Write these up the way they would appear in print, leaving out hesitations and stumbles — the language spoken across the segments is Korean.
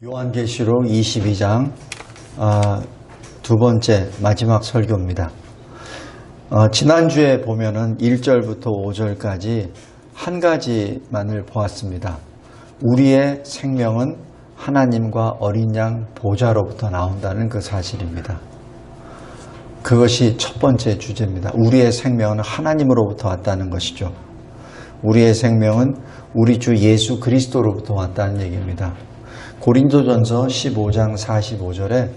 요한계시록 22장 두 번째 마지막 설교입니다. 지난주에 보면은 1절부터 5절까지 한 가지만을 보았습니다. 우리의 생명은 하나님과 어린 양 보좌로부터 나온다는 그 사실입니다. 그것이 첫 번째 주제입니다. 우리의 생명은 하나님으로부터 왔다는 것이죠. 우리의 생명은 우리 주 예수 그리스도로부터 왔다는 얘기입니다. 고린도전서 15장 45절에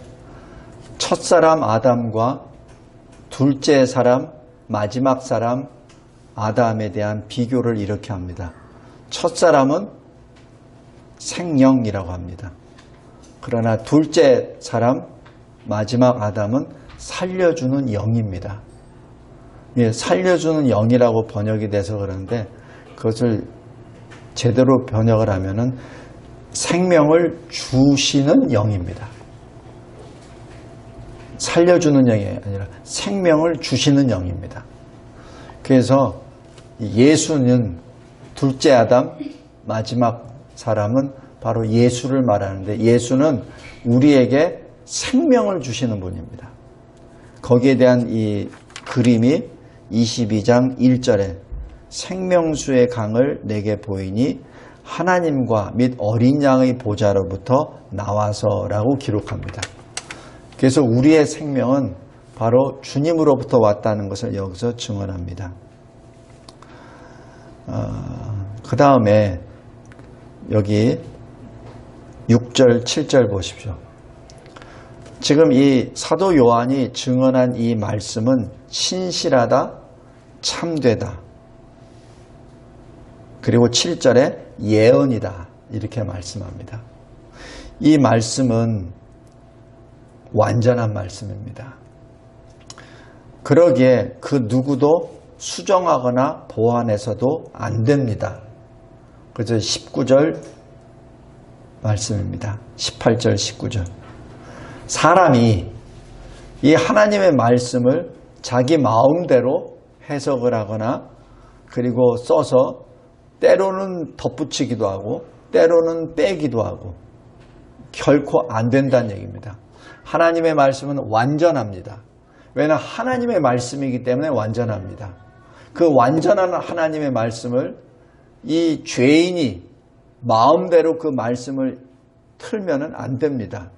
첫사람 아담과 둘째 사람, 마지막 사람 아담에 대한 비교를 이렇게 합니다. 첫사람은 생령이라고 합니다. 그러나 둘째 사람, 마지막 아담은 살려주는 영입니다. 살려주는 영이라고 번역이 돼서 그러는데 그것을 제대로 번역을 하면은 생명을 주시는 영입니다. 살려주는 영이 아니라 생명을 주시는 영입니다. 그래서 예수는 둘째 아담, 마지막 사람은 바로 예수를 말하는데 예수는 우리에게 생명을 주시는 분입니다. 거기에 대한 이 그림이 22장 1절에 생명수의 강을 내게 보이니 하나님과 및 어린 양의 보좌로부터 나와서라고 기록합니다. 그래서 우리의 생명은 바로 주님으로부터 왔다는 것을 여기서 증언합니다. 그 다음에 여기 6절, 7절 보십시오. 지금 이 사도 요한이 증언한 이 말씀은 신실하다, 참되다. 그리고 7절에 예언이다 이렇게 말씀합니다. 이 말씀은 완전한 말씀입니다. 그러기에 그 누구도 수정하거나 보완해서도 안 됩니다. 그래서 19절 말씀입니다. 18절 19절 사람이 이 하나님의 말씀을 자기 마음대로 해석을 하거나 그리고 써서 때로는 덧붙이기도 하고 때로는 빼기도 하고 결코 안 된다는 얘기입니다. 하나님의 말씀은 완전합니다. 왜냐하면 하나님의 말씀이기 때문에 완전합니다. 그 완전한 하나님의 말씀을 이 죄인이 마음대로 그 말씀을 틀면은 안 됩니다.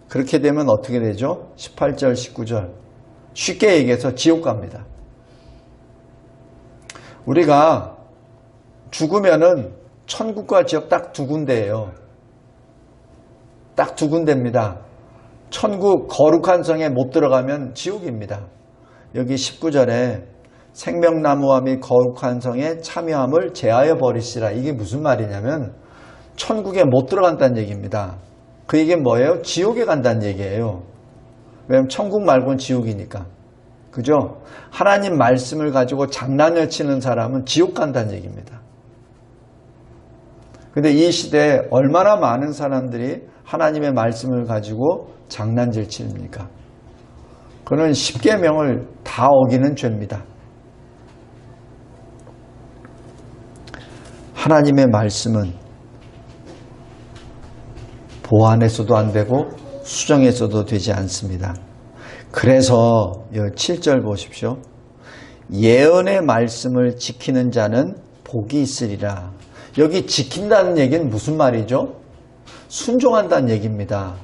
그렇게 되면 어떻게 되죠? 18절, 19절. 쉽게 얘기해서 지옥 갑니다. 우리가 죽으면은 천국과 지옥 딱 두 군데예요. 딱 두 군데입니다. 천국 거룩한 성에 못 들어가면 지옥입니다. 여기 19절에 생명나무와 및 거룩한 성에 참여함을 제하여 버리시라. 이게 무슨 말이냐면 천국에 못 들어간다는 얘기입니다. 그 얘기는 뭐예요? 지옥에 간다는 얘기예요. 왜냐하면 천국 말고는 지옥이니까. 그죠? 하나님 말씀을 가지고 장난을 치는 사람은 지옥 간다는 얘기입니다. 근데 이 시대에 얼마나 많은 사람들이 하나님의 말씀을 가지고 장난질 칩니까? 그는 10계명을 다 어기는 죄입니다. 하나님의 말씀은 보완해서도 안 되고 수정해서도 되지 않습니다. 그래서 7절 보십시오. 예언의 말씀을 지키는 자는 복이 있으리라. 여기 지킨다는 얘기는 무슨 말이죠? 순종한다는 얘기입니다.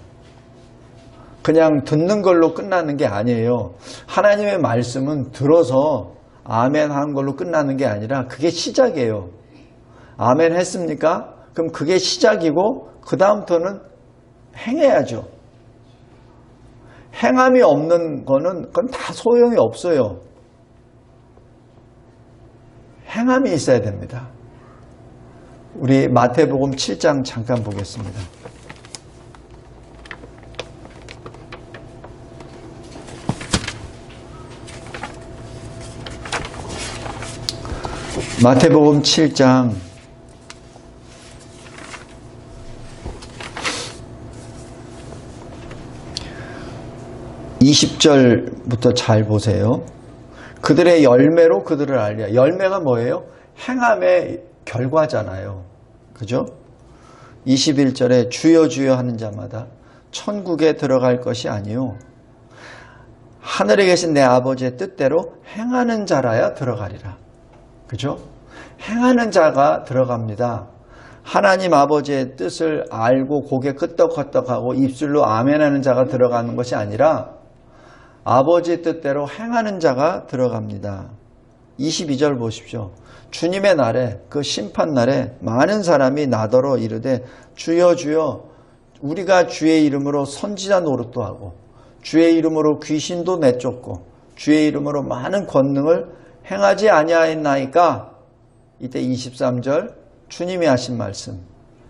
그냥 듣는 걸로 끝나는 게 아니에요. 하나님의 말씀은 들어서 아멘 하는 걸로 끝나는 게 아니라 그게 시작이에요. 아멘 했습니까? 그럼 그게 시작이고 그 다음부터는 행해야죠. 행함이 없는 거는 그건 다 소용이 없어요. 행함이 있어야 됩니다. 우리 마태복음 7장 잠깐 보겠습니다. 마태복음 7장 20절부터 잘 보세요. 그들의 열매로 그들을 알리라. 열매가 뭐예요? 행함의 결과잖아요. 그죠? 21절에 주여 주여 하는 자마다 천국에 들어갈 것이 아니요 하늘에 계신 내 아버지의 뜻대로 행하는 자라야 들어가리라. 그죠? 행하는 자가 들어갑니다. 하나님 아버지의 뜻을 알고 고개 끄떡끄떡하고 입술로 아멘하는 자가 들어가는 것이 아니라 아버지의 뜻대로 행하는 자가 들어갑니다. 22절 보십시오. 주님의 날에, 그 심판날에 많은 사람이 나더러 이르되 주여 주여 우리가 주의 이름으로 선지자 노릇도 하고 주의 이름으로 귀신도 내쫓고 주의 이름으로 많은 권능을 행하지 아니하였나이까. 이때 23절 주님이 하신 말씀,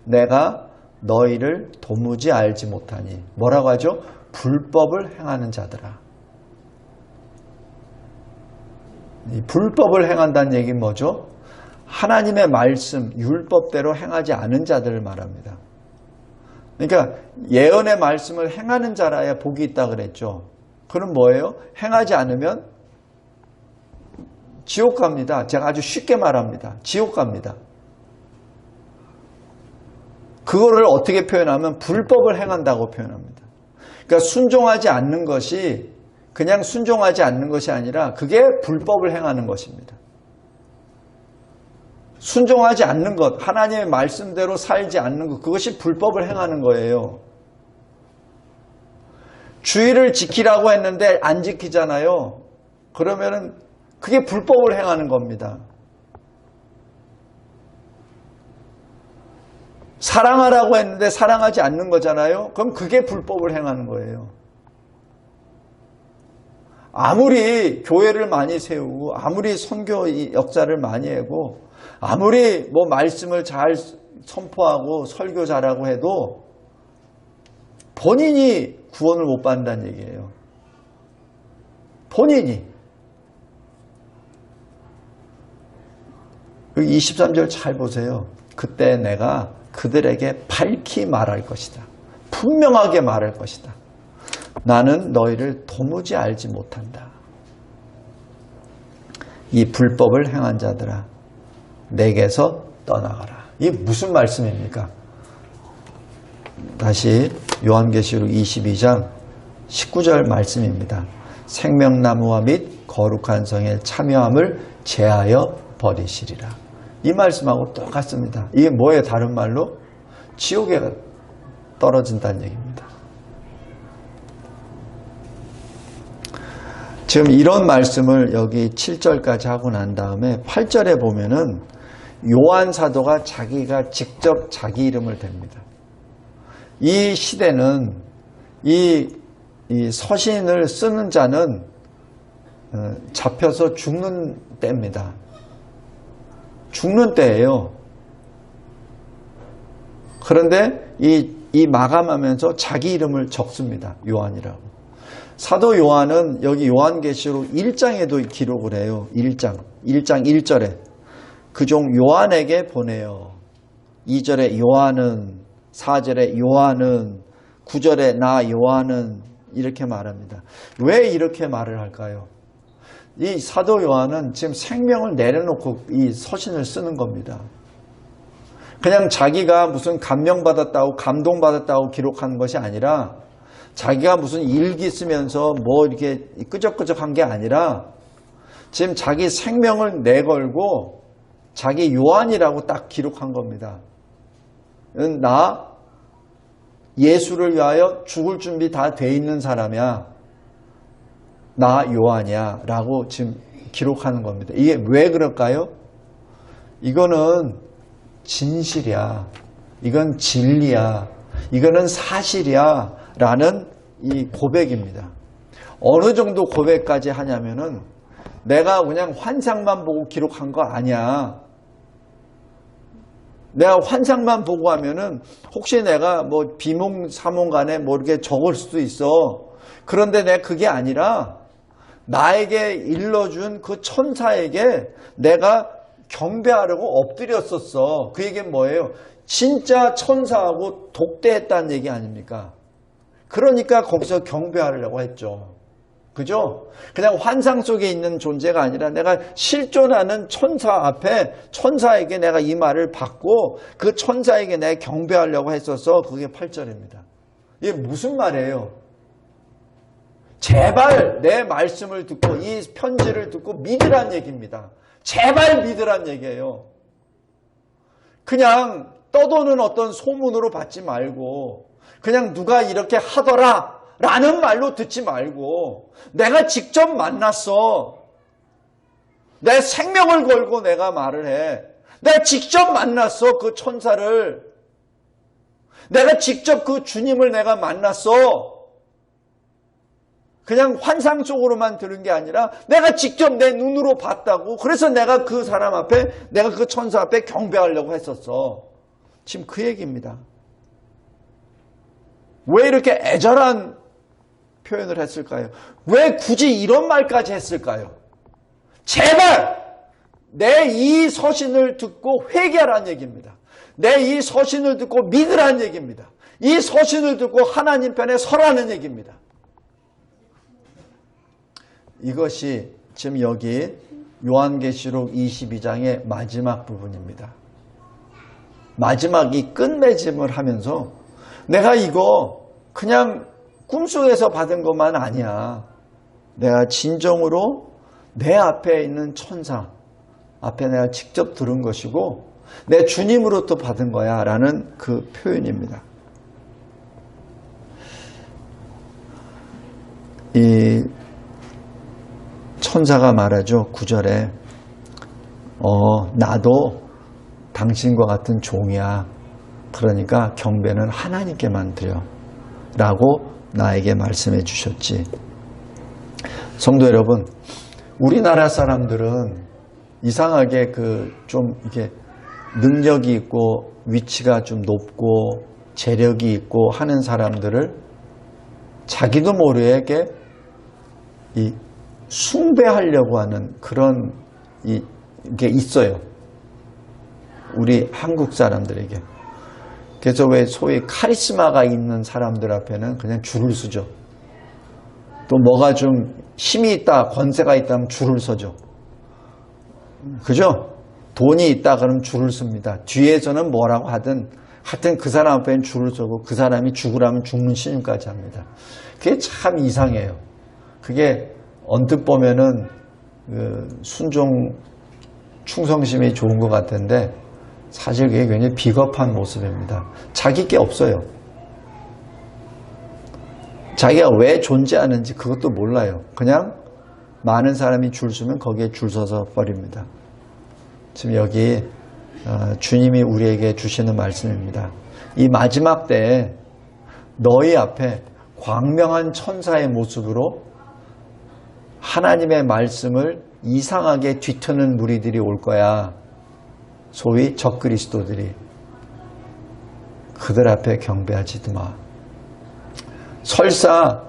내가 너희를 도무지 알지 못하니. 뭐라고 하죠? 불법을 행하는 자들아. 이 불법을 행한다는 얘기는 뭐죠? 하나님의 말씀, 율법대로 행하지 않은 자들을 말합니다. 그러니까 예언의 말씀을 행하는 자라야 복이 있다 그랬죠. 그럼 뭐예요? 행하지 않으면 지옥 갑니다. 제가 아주 쉽게 말합니다. 지옥 갑니다. 그거를 어떻게 표현하면 불법을 행한다고 표현합니다. 그러니까 순종하지 않는 것이 그냥 순종하지 않는 것이 아니라 그게 불법을 행하는 것입니다. 순종하지 않는 것, 하나님의 말씀대로 살지 않는 것, 그것이 불법을 행하는 거예요. 주의를 지키라고 했는데 안 지키잖아요. 그러면은 그게 불법을 행하는 겁니다. 사랑하라고 했는데 사랑하지 않는 거잖아요. 그럼 그게 불법을 행하는 거예요. 아무리 교회를 많이 세우고 아무리 선교 역사를 많이 하고 아무리 뭐 말씀을 잘 선포하고 설교 잘하고 해도 본인이 구원을 못 받는다는 얘기예요. 본인이. 23절 잘 보세요. 그때 내가 그들에게 밝히 말할 것이다. 분명하게 말할 것이다. 나는 너희를 도무지 알지 못한다. 이 불법을 행한 자들아, 내게서 떠나가라. 이게 무슨 말씀입니까? 다시 요한계시록 22장 19절 말씀입니다. 생명나무와 및 거룩한 성에 참여함을 제하여 버리시리라. 이 말씀하고 똑같습니다. 이게 뭐예요? 다른 말로? 지옥에 떨어진다는 얘기입니다. 지금 이런 말씀을 여기 7절까지 하고 난 다음에 8절에 보면은 요한 사도가 자기가 직접 자기 이름을 댑니다. 이 시대는 이 서신을 쓰는 자는 잡혀서 죽는 때입니다. 죽는 때예요. 그런데 이 마감하면서 자기 이름을 적습니다. 요한이라고. 사도 요한은 여기 요한계시록 1장에도 기록을 해요. 1장 1절에 그 종 요한에게 보내요. 2절에 요한은, 4절에 요한은, 9절에 나 요한은 이렇게 말합니다. 왜 이렇게 말을 할까요? 이 사도 요한은 지금 생명을 내려놓고 이 서신을 쓰는 겁니다. 그냥 자기가 무슨 감명받았다고 감동받았다고 기록하는 것이 아니라 자기가 무슨 일기 쓰면서 뭐 이렇게 끄적끄적한 게 아니라 지금 자기 생명을 내걸고 자기 요한이라고 딱 기록한 겁니다. 나 예수를 위하여 죽을 준비 다 돼 있는 사람이야. 나 요한이야 라고 지금 기록하는 겁니다. 이게 왜 그럴까요? 이거는 진실이야. 이건 진리야. 이거는 사실이야 라는 이 고백입니다. 어느 정도 고백까지 하냐면은 내가 그냥 환상만 보고 기록한 거 아니야. 내가 환상만 보고 하면은 혹시 내가 뭐 비몽사몽간에 뭐 이렇게 적을 수도 있어. 그런데 내가 그게 아니라 나에게 일러준 그 천사에게 내가 경배하려고 엎드렸었어. 그 얘기는 뭐예요? 진짜 천사하고 독대했다는 얘기 아닙니까? 그러니까 거기서 경배하려고 했죠. 그죠? 그냥 환상 속에 있는 존재가 아니라 내가 실존하는 천사 앞에 천사에게 내가 이 말을 받고 그 천사에게 내가 경배하려고 했어서 그게 8절입니다. 이게 무슨 말이에요? 제발 내 말씀을 듣고 이 편지를 듣고 믿으란 얘기입니다. 제발 믿으란 얘기예요. 그냥 떠도는 어떤 소문으로 받지 말고 그냥 누가 이렇게 하더라 라는 말로 듣지 말고 내가 직접 만났어. 내 생명을 걸고 내가 말을 해. 내가 직접 만났어. 그 천사를. 내가 직접 그 주님을 내가 만났어. 그냥 환상 속으로만 들은 게 아니라 내가 직접 내 눈으로 봤다고. 그래서 내가 그 사람 앞에, 내가 그 천사 앞에 경배하려고 했었어. 지금 그 얘기입니다. 왜 이렇게 애절한 표현을 했을까요? 왜 굳이 이런 말까지 했을까요? 제발 내 이 서신을 듣고 회개하라는 얘기입니다. 내 이 서신을 듣고 믿으라는 얘기입니다. 이 서신을 듣고 하나님 편에 서라는 얘기입니다. 이것이 지금 여기 요한계시록 22장의 마지막 부분입니다. 마지막 이 끝맺음을 하면서 내가 이거 그냥 꿈속에서 받은 것만 아니야. 내가 진정으로 내 앞에 있는 천사 앞에 내가 직접 들은 것이고 내 주님으로부터 받은 거야 라는 그 표현입니다. 이 천사가 말하죠. 9절에 나도 당신과 같은 종이야. 그러니까 경배는 하나님께만 드려 라고 나에게 말씀해 주셨지. 성도 여러분, 우리나라 사람들은 이상하게 좀 이게 능력이 있고 위치가 좀 높고 재력이 있고 하는 사람들을 자기도 모르게 이 숭배하려고 하는 그런 이게 있어요. 우리 한국 사람들에게. 그래서 왜 소위 카리스마가 있는 사람들 앞에는 그냥 줄을 서죠. 또 뭐가 좀 힘이 있다, 권세가 있다면 줄을 서죠. 그죠? 돈이 있다 그러면 줄을 섭니다. 뒤에서는 뭐라고 하든 하여튼 그 사람 앞에는 줄을 서고 그 사람이 죽으라면 죽는 신용까지 합니다. 그게 참 이상해요. 그게 언뜻 보면은 순종, 충성심이 좋은 것 같은데 사실 그게 굉장히 비겁한 모습입니다. 자기 게 없어요. 자기가 왜 존재하는지 그것도 몰라요. 그냥 많은 사람이 줄 서면 거기에 줄 서서 버립니다. 지금 여기 주님이 우리에게 주시는 말씀입니다. 이 마지막 때에 너희 앞에 광명한 천사의 모습으로 하나님의 말씀을 이상하게 뒤트는 무리들이 올 거야. 소위 적그리스도들이. 그들 앞에 경배하지도 마. 설사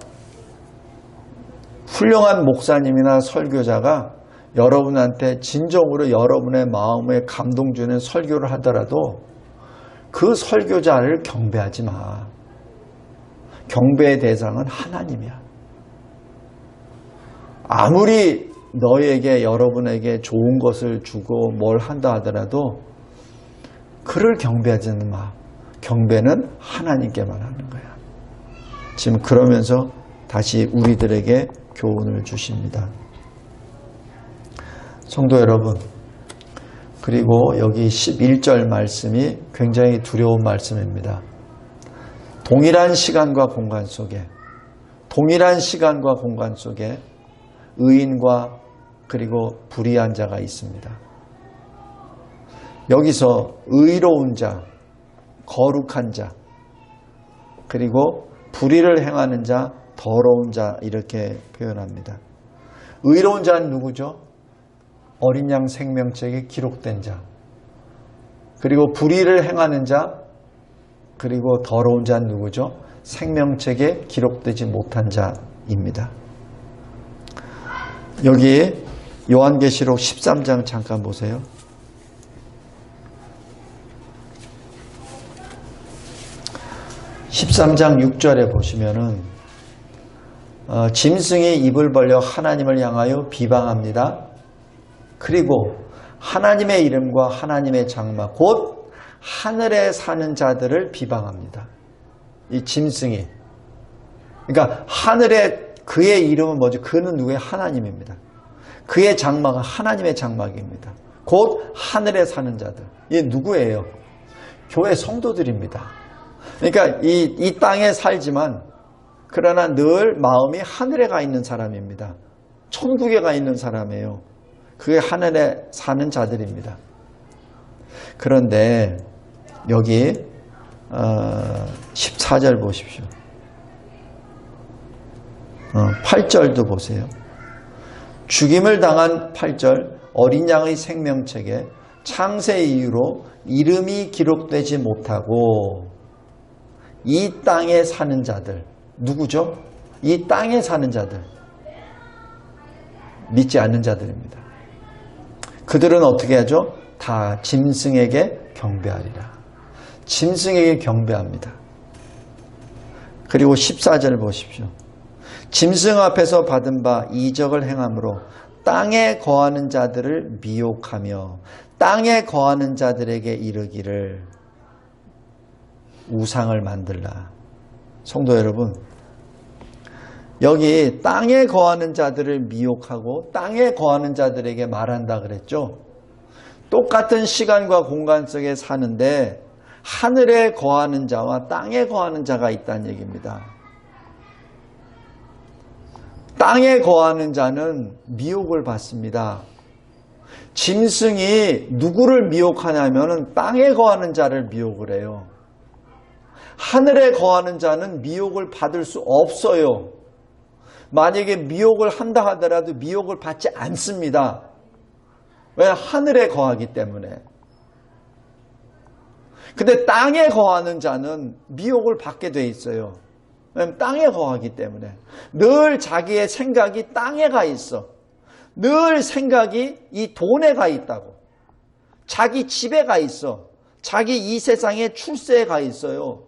훌륭한 목사님이나 설교자가 여러분한테 진정으로 여러분의 마음에 감동 주는 설교를 하더라도 그 설교자를 경배하지 마. 경배의 대상은 하나님이야. 아무리 너에게 여러분에게 좋은 것을 주고 뭘 한다 하더라도 그를 경배하지는 마. 경배는 하나님께만 하는 거야. 지금 그러면서 다시 우리들에게 교훈을 주십니다. 성도 여러분, 그리고 여기 11절 말씀이 굉장히 두려운 말씀입니다. 동일한 시간과 공간 속에 의인과 그리고 불의한 자가 있습니다. 여기서 의로운 자, 거룩한 자, 그리고 불의를 행하는 자, 더러운 자 이렇게 표현합니다. 의로운 자는 누구죠? 어린 양 생명책에 기록된 자. 그리고 불의를 행하는 자, 그리고 더러운 자는 누구죠? 생명책에 기록되지 못한 자입니다. 여기 요한계시록 13장 잠깐 보세요. (13장 6절에) 보시면은 짐승이 입을 벌려 하나님을 향하여 비방합니다. 그리고 하나님의 이름과 하나님의 장막, 곧 하늘에 사는 자들을 비방합니다. 이 짐승이. 그러니까 하늘에 그의 이름은 뭐죠? 그는 누구의? 하나님입니다. 그의 장막은 하나님의 장막입니다. 곧 하늘에 사는 자들. 이게 누구예요? 교회 성도들입니다. 그러니까 이 땅에 살지만 그러나 늘 마음이 하늘에 가 있는 사람입니다. 천국에 가 있는 사람이에요. 그게 하늘에 사는 자들입니다. 그런데 여기 14절 보십시오. 8절도 보세요. 죽임을 당한 8절, 어린 양의 생명책에 창세 이후로 이름이 기록되지 못하고 이 땅에 사는 자들, 누구죠? 이 땅에 사는 자들, 믿지 않는 자들입니다. 그들은 어떻게 하죠? 다 짐승에게 경배하리라. 짐승에게 경배합니다. 그리고 14절 보십시오. 짐승 앞에서 받은 바 이적을 행함으로 땅에 거하는 자들을 미혹하며 땅에 거하는 자들에게 이르기를 우상을 만들라. 성도 여러분, 여기 땅에 거하는 자들을 미혹하고 땅에 거하는 자들에게 말한다 그랬죠. 똑같은 시간과 공간 속에 사는데 하늘에 거하는 자와 땅에 거하는 자가 있다는 얘기입니다. 땅에 거하는 자는 미혹을 받습니다. 짐승이 누구를 미혹하냐면 땅에 거하는 자를 미혹을 해요. 하늘에 거하는 자는 미혹을 받을 수 없어요. 만약에 미혹을 한다 하더라도 미혹을 받지 않습니다. 왜? 하늘에 거하기 때문에. 근데 땅에 거하는 자는 미혹을 받게 돼 있어요. 왜냐하면 땅에 거하기 때문에. 늘 자기의 생각이 땅에 가 있어. 늘 생각이 이 돈에 가 있다고. 자기 집에 가 있어. 자기 이 세상에 출세에 가 있어요.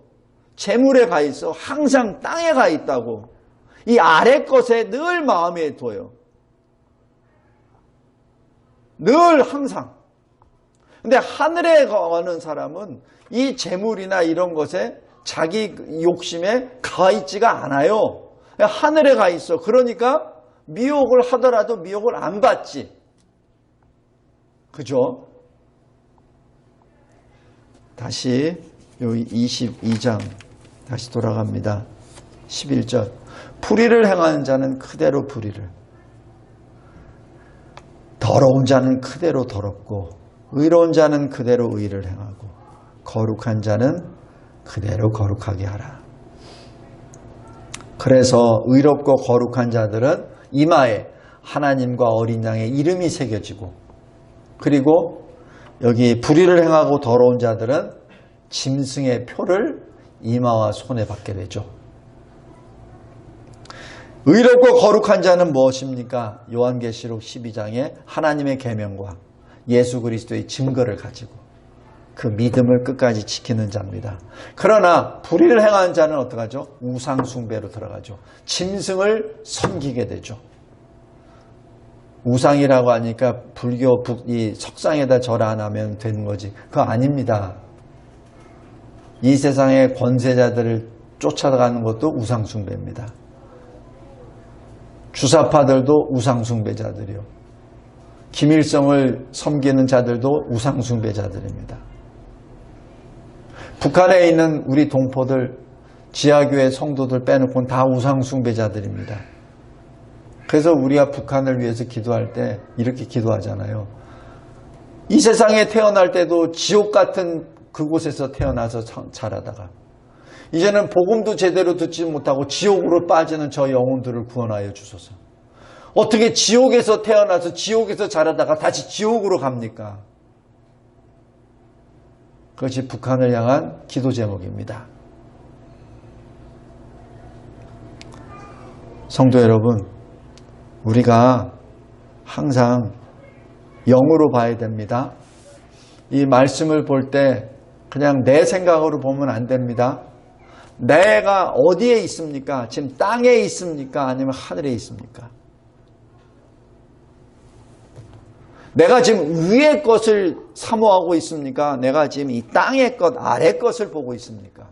재물에 가 있어. 항상 땅에 가 있다고. 이 아래 것에 늘 마음에 둬요. 늘 항상. 근데 하늘에 거하는 사람은 이 재물이나 이런 것에 자기 욕심에 가 있지가 않아요. 하늘에 가 있어. 그러니까 미혹을 하더라도 미혹을 안 받지. 그죠? 다시 여기 22장 다시 돌아갑니다. 11절. 불의를 행하는 자는 그대로 불의를, 더러운 자는 그대로 더럽고 의로운 자는 그대로 의를 행하고 거룩한 자는 그대로 거룩하게 하라. 그래서 의롭고 거룩한 자들은 이마에 하나님과 어린 양의 이름이 새겨지고, 그리고 여기 불의를 행하고 더러운 자들은 짐승의 표를 이마와 손에 받게 되죠. 의롭고 거룩한 자는 무엇입니까? 요한계시록 12장에 하나님의 계명과 예수 그리스도의 증거를 가지고 그 믿음을 끝까지 지키는 자입니다. 그러나 불의를 행하는 자는 어떡하죠? 우상 숭배로 들어가죠. 짐승을 섬기게 되죠. 우상이라고 하니까 불교 이 석상에다 절 안 하면 되는 거지. 그거 아닙니다. 이 세상의 권세자들을 쫓아가는 것도 우상 숭배입니다. 주사파들도 우상 숭배자들이요. 김일성을 섬기는 자들도 우상 숭배자들입니다. 북한에 있는 우리 동포들, 지하교회 성도들 빼놓고는 다 우상 숭배자들입니다. 그래서 우리가 북한을 위해서 기도할 때 이렇게 기도하잖아요. 이 세상에 태어날 때도 지옥 같은 그곳에서 태어나서 자라다가 이제는 복음도 제대로 듣지 못하고 지옥으로 빠지는 저 영혼들을 구원하여 주소서. 어떻게 지옥에서 태어나서 지옥에서 자라다가 다시 지옥으로 갑니까? 그것이 북한을 향한 기도 제목입니다. 성도 여러분, 우리가 항상 영으로 봐야 됩니다. 이 말씀을 볼 때 그냥 내 생각으로 보면 안 됩니다. 내가 어디에 있습니까? 지금 땅에 있습니까? 아니면 하늘에 있습니까? 내가 지금 위의 것을 사모하고 있습니까? 내가 지금 이 땅의 것, 아래 것을 보고 있습니까?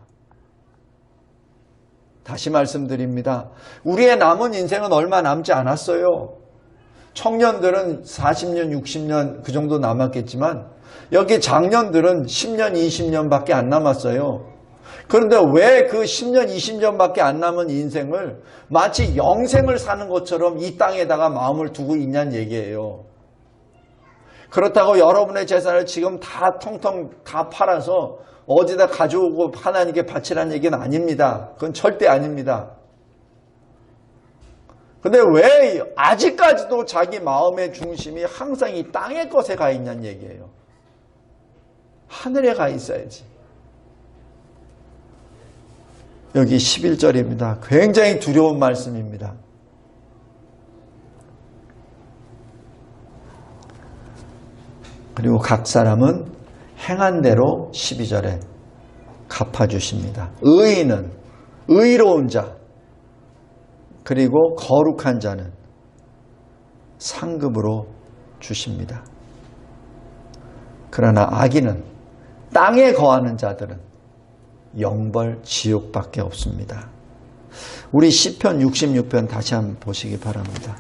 다시 말씀드립니다. 우리의 남은 인생은 얼마 남지 않았어요. 청년들은 40년, 60년 그 정도 남았겠지만 여기 장년들은 10년, 20년밖에 안 남았어요. 그런데 왜 그 10년, 20년밖에 안 남은 인생을 마치 영생을 사는 것처럼 이 땅에다가 마음을 두고 있냐는 얘기예요. 그렇다고 여러분의 재산을 지금 다 텅텅 다 팔아서 어디다 가져오고 하나님께 바치라는 얘기는 아닙니다. 그건 절대 아닙니다. 근데 왜 아직까지도 자기 마음의 중심이 항상 이 땅의 것에 가 있냐는 얘기예요. 하늘에 가 있어야지. 여기 11절입니다. 굉장히 두려운 말씀입니다. 그리고 각 사람은 행한 대로 12절에 갚아주십니다. 의인은, 의로운 자, 그리고 거룩한 자는 상급으로 주십니다. 그러나 악인은, 땅에 거하는 자들은 영벌 지옥밖에 없습니다. 우리 시편 66편 다시 한번 보시기 바랍니다.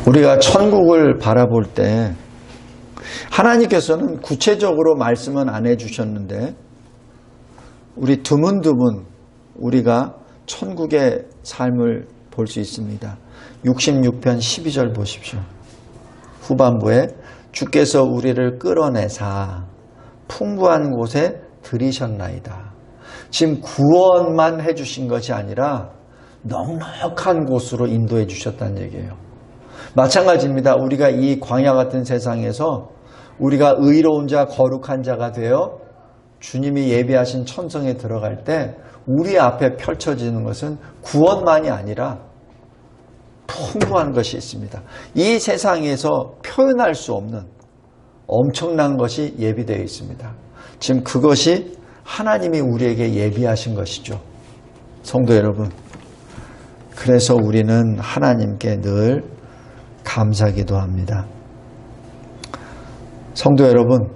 우리가 천국을 바라볼 때 하나님께서는 구체적으로 말씀은 안 해주셨는데 우리 드문드문 우리가 천국의 삶을 볼 수 있습니다. 66편 12절 보십시오. 후반부에 주께서 우리를 끌어내사 풍부한 곳에 들이셨나이다. 지금 구원만 해주신 것이 아니라 넉넉한 곳으로 인도해 주셨다는 얘기예요. 마찬가지입니다. 우리가 이 광야 같은 세상에서 우리가 의로운 자, 거룩한 자가 되어 주님이 예비하신 천성에 들어갈 때 우리 앞에 펼쳐지는 것은 구원만이 아니라 풍부한 것이 있습니다. 이 세상에서 표현할 수 없는 엄청난 것이 예비되어 있습니다. 지금 그것이 하나님이 우리에게 예비하신 것이죠. 성도 여러분, 그래서 우리는 하나님께 늘 감사기도 합니다. 성도 여러분,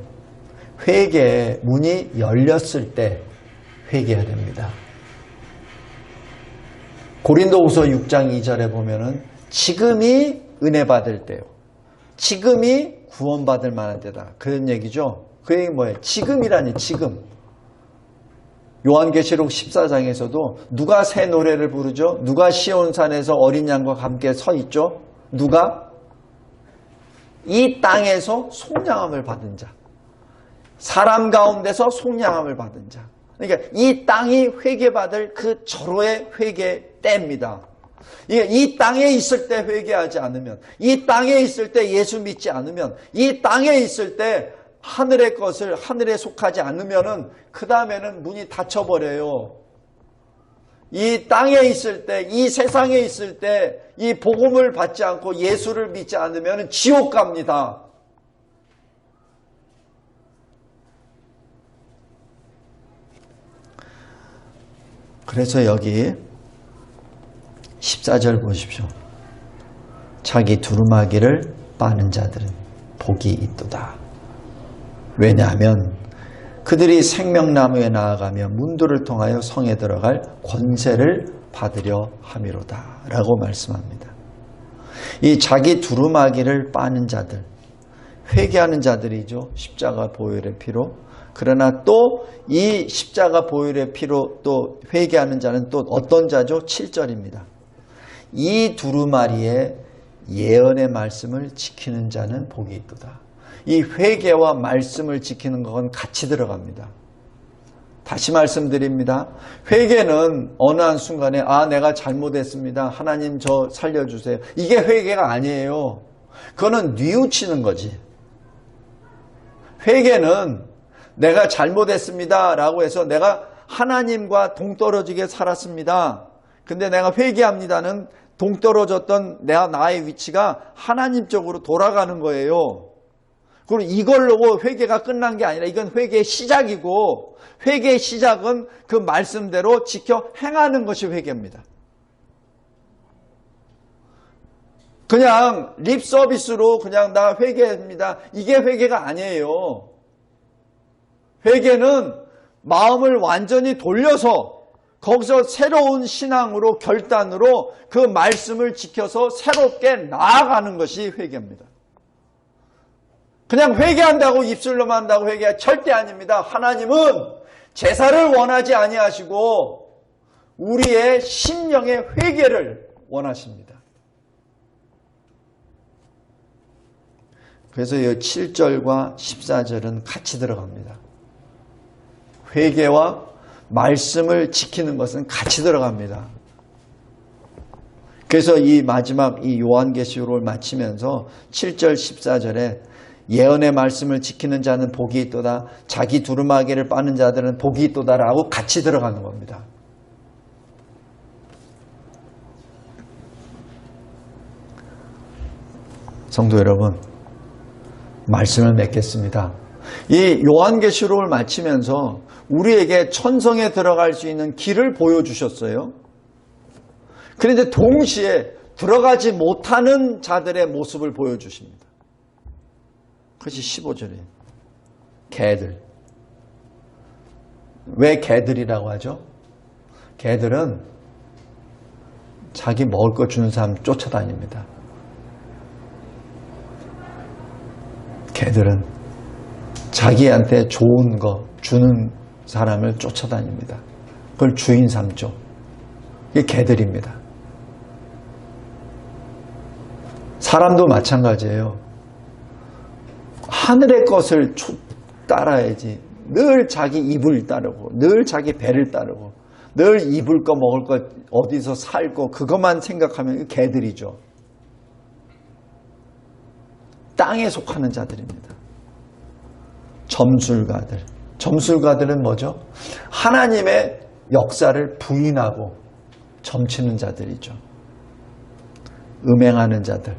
회개의 문이 열렸을 때 회개해야 됩니다. 고린도후서 6장 2절에 보면은 지금이 은혜 받을 때요. 지금이 구원받을 만한 때다. 그런 얘기죠. 그 얘기 뭐예요? 지금이라니 지금. 요한계시록 14장에서도 누가 새 노래를 부르죠? 누가 시온산에서 어린 양과 함께 서 있죠? 누가? 이 땅에서 속량함을 받은 자. 사람 가운데서 속량함을 받은 자. 그러니까 이 땅이 회개받을 그 절호의 회개 때입니다. 이 땅에 있을 때 회개하지 않으면, 이 땅에 있을 때 예수 믿지 않으면, 이 땅에 있을 때 하늘의 것을 하늘에 속하지 않으면은 그 다음에는 문이 닫혀버려요. 이 땅에 있을 때, 이 세상에 있을 때 이 복음을 받지 않고 예수를 믿지 않으면 지옥 갑니다. 그래서 여기 14절 보십시오. 자기 두루마기를 빠는 자들은 복이 있도다. 왜냐하면 그들이 생명나무에 나아가며 문들을 통하여 성에 들어갈 권세를 받으려 함이로다 라고 말씀합니다. 이 자기 두루마기를 빠는 자들, 회개하는 자들이죠. 십자가 보혈의 피로. 그러나 또 이 십자가 보혈의 피로 또 회개하는 자는 또 어떤 자죠? 7절입니다. 이 두루마리의 예언의 말씀을 지키는 자는 복이 있도다. 이 회개와 말씀을 지키는 건 같이 들어갑니다. 다시 말씀드립니다. 회개는 어느 한순간에 내가 잘못했습니다. 하나님 저 살려주세요. 이게 회개가 아니에요. 그거는 뉘우치는 거지. 회개는 내가 잘못했습니다 라고 해서 내가 하나님과 동떨어지게 살았습니다. 근데 내가 회개합니다는 동떨어졌던 나의 위치가 하나님 쪽으로 돌아가는 거예요. 그리고 이걸로 회개가 끝난 게 아니라 이건 회개의 시작이고, 회개의 시작은 그 말씀대로 지켜 행하는 것이 회개입니다. 그냥 립 서비스로 그냥 나 회개합니다, 이게 회개가 아니에요. 회개는 마음을 완전히 돌려서 거기서 새로운 신앙으로, 결단으로 그 말씀을 지켜서 새롭게 나아가는 것이 회개입니다. 그냥 회개한다고 입술로만 한다고 회개가 절대 아닙니다. 하나님은 제사를 원하지 아니하시고 우리의 심령의 회개를 원하십니다. 그래서 이 7절과 14절은 같이 들어갑니다. 회개와 말씀을 지키는 것은 같이 들어갑니다. 그래서 이 마지막 이 요한계시록을 마치면서 7절 14절에 예언의 말씀을 지키는 자는 복이 있도다, 자기 두루마기를 빠는 자들은 복이 있도다라고 같이 들어가는 겁니다. 성도 여러분, 말씀을 맺겠습니다. 이 요한계시록을 마치면서 우리에게 천성에 들어갈 수 있는 길을 보여주셨어요. 그런데 동시에 들어가지 못하는 자들의 모습을 보여주십니다. 그것이 15절이에요. 개들. 왜 개들이라고 하죠? 개들은 자기 먹을 거 주는 사람 쫓아다닙니다. 개들은 자기한테 좋은 거 주는 사람을 쫓아다닙니다. 그걸 주인 삼죠. 이게 개들입니다. 사람도 마찬가지예요. 하늘의 것을 따라야지. 늘 자기 입을 따르고, 늘 자기 배를 따르고, 늘 입을 거 먹을 거 어디서 살고 그것만 생각하면 개들이죠. 땅에 속하는 자들입니다. 점술가들. 점술가들은 뭐죠? 하나님의 역사를 부인하고 점치는 자들이죠. 음행하는 자들,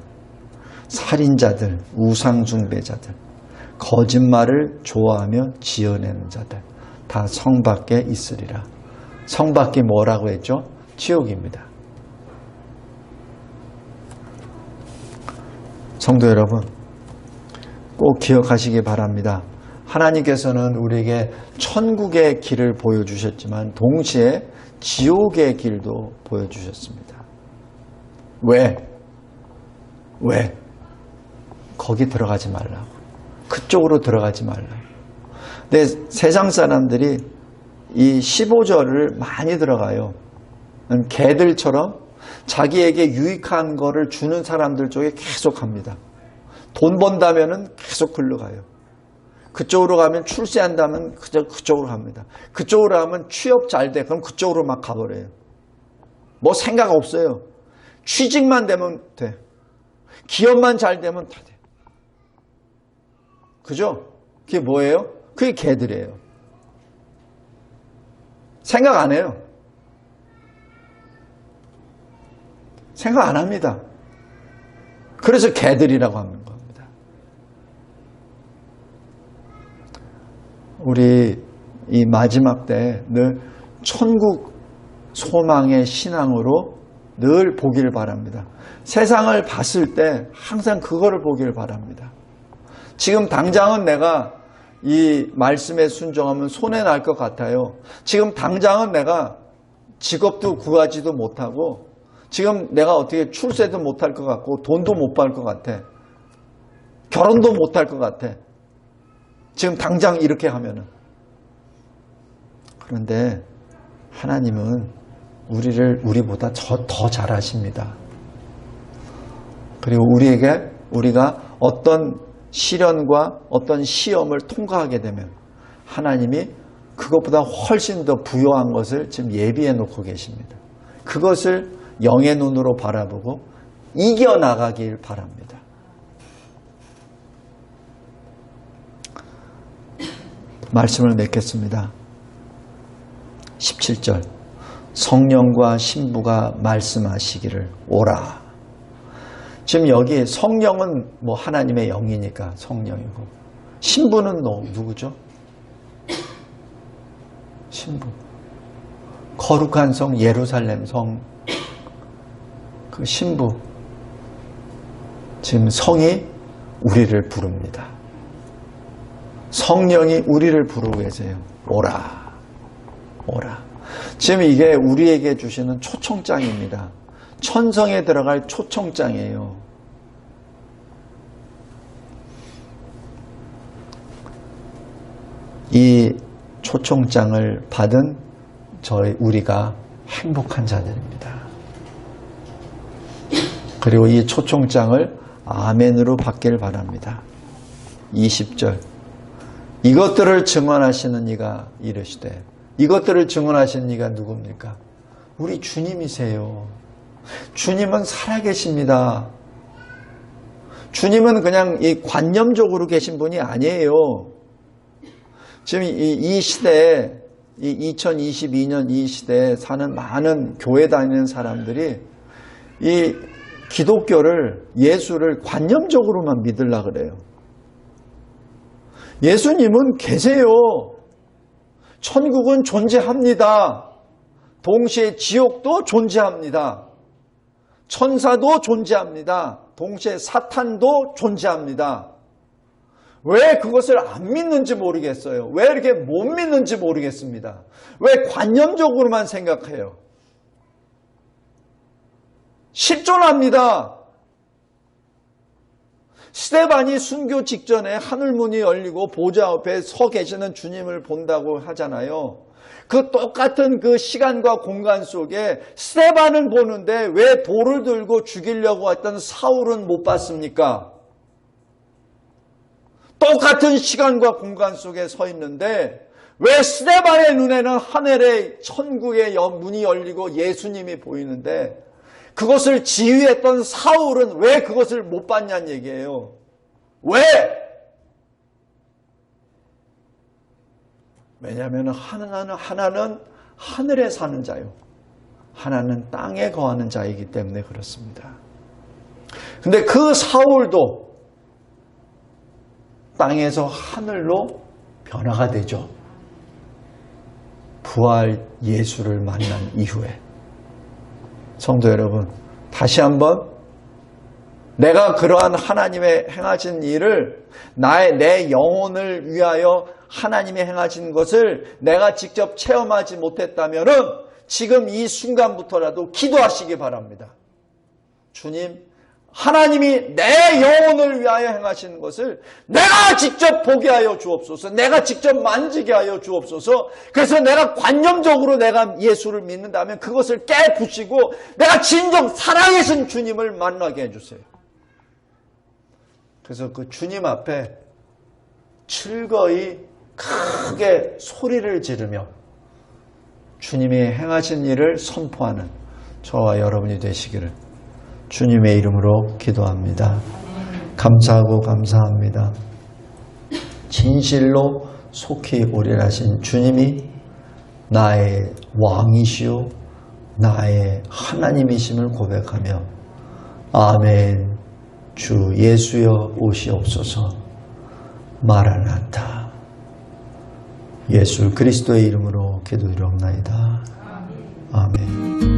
살인자들, 우상숭배자들, 거짓말을 좋아하며 지어내는 자들, 다 성 밖에 있으리라. 성 밖이 뭐라고 했죠? 지옥입니다. 성도 여러분, 꼭 기억하시기 바랍니다. 하나님께서는 우리에게 천국의 길을 보여주셨지만 동시에 지옥의 길도 보여주셨습니다. 왜? 거기 들어가지 말라고. 그쪽으로 들어가지 말라고. 근데 세상 사람들이 이 15절을 많이 들어가요. 개들처럼 자기에게 유익한 거를 주는 사람들 쪽에 계속 갑니다. 돈 번다면은 계속 글로 가요. 그쪽으로 가면 출세한다면 그쪽으로 갑니다. 그쪽으로 가면 취업 잘 돼. 그럼 그쪽으로 막 가버려요. 뭐 생각 없어요. 취직만 되면 돼. 기업만 잘 되면 다 돼. 그죠? 그게 뭐예요? 그게 개들이에요. 생각 안 해요. 생각 안 합니다. 그래서 개들이라고 하는 겁니다. 우리 이 마지막 때 늘 천국 소망의 신앙으로 늘 보기를 바랍니다. 세상을 봤을 때 항상 그거를 보기를 바랍니다. 지금 당장은 내가 이 말씀에 순종하면 손해날 것 같아요. 지금 당장은 내가 직업도 구하지도 못하고 지금 내가 어떻게 출세도 못할 것 같고 돈도 못 벌 것 같아. 결혼도 못할 것 같아. 지금 당장 이렇게 하면은. 그런데 하나님은 우리보다 더 잘 아십니다. 그리고 우리가 어떤 시련과 어떤 시험을 통과하게 되면 하나님이 그것보다 훨씬 더 부요한 것을 지금 예비해 놓고 계십니다. 그것을 영의 눈으로 바라보고 이겨나가길 바랍니다. 말씀을 맺겠습니다. 17절 성령과 신부가 말씀하시기를 오라. 지금 여기 성령은 뭐 하나님의 영이니까 성령이고, 신부는 누구죠? 신부. 거룩한 성 예루살렘 성, 그 신부. 지금 성이 우리를 부릅니다. 성령이 우리를 부르고 계세요. 오라. 오라. 지금 이게 우리에게 주시는 초청장입니다. 천성에 들어갈 초청장이에요. 이 초청장을 받은 우리가 행복한 자들입니다. 그리고 이 초청장을 아멘으로 받기를 바랍니다. 20절. 이것들을 증언하시는 이가 이르시되, 이것들을 증언하시는 이가 누굽니까? 우리 주님이세요. 주님은 살아계십니다. 주님은 그냥 이 관념적으로 계신 분이 아니에요. 지금 이 시대에, 이 2022년 이 시대에 사는 많은 교회 다니는 사람들이 이 기독교를, 예수를 관념적으로만 믿으려고 그래요. 예수님은 계세요. 천국은 존재합니다. 동시에 지옥도 존재합니다. 천사도 존재합니다. 동시에 사탄도 존재합니다. 왜 그것을 안 믿는지 모르겠어요. 왜 이렇게 못 믿는지 모르겠습니다. 왜 관념적으로만 생각해요? 실존합니다. 스데반이 순교 직전에 하늘문이 열리고 보좌 앞에 서 계시는 주님을 본다고 하잖아요. 그 똑같은 그 시간과 공간 속에 스데반은 보는데 왜 돌을 들고 죽이려고 했던 사울은 못 봤습니까? 똑같은 시간과 공간 속에 서 있는데 왜 스데반의 눈에는 하늘의 천국의 문이 열리고 예수님이 보이는데 그것을 지휘했던 사울은 왜 그것을 못 봤냐는 얘기예요. 왜? 왜냐하면 하나는 하늘에 사는 자요, 하나는 땅에 거하는 자이기 때문에 그렇습니다. 근데 그 사울도 땅에서 하늘로 변화가 되죠. 부활 예수를 만난 이후에. 성도 여러분, 다시 한번 내가 그러한 하나님의 행하신 일을 내 영혼을 위하여 하나님이 행하신 것을 내가 직접 체험하지 못했다면 지금 이 순간부터라도 기도하시기 바랍니다. 주님, 하나님이 내 영혼을 위하여 행하시는 것을 내가 직접 보게 하여 주옵소서. 내가 직접 만지게 하여 주옵소서. 그래서 내가 관념적으로 내가 예수를 믿는다면 그것을 깨부시고 내가 진정 살아계신 주님을 만나게 해주세요. 그래서 그 주님 앞에 즐거이 크게 소리를 지르며 주님이 행하신 일을 선포하는 저와 여러분이 되시기를 주님의 이름으로 기도합니다. 감사하고 감사합니다. 진실로 속히 오리라 하신 주님이 나의 왕이시오 나의 하나님이심을 고백하며 아멘, 주 예수여 오시옵소서. 마라나타. 예수 그리스도의 이름으로 기도드리옵나이다. 아멘.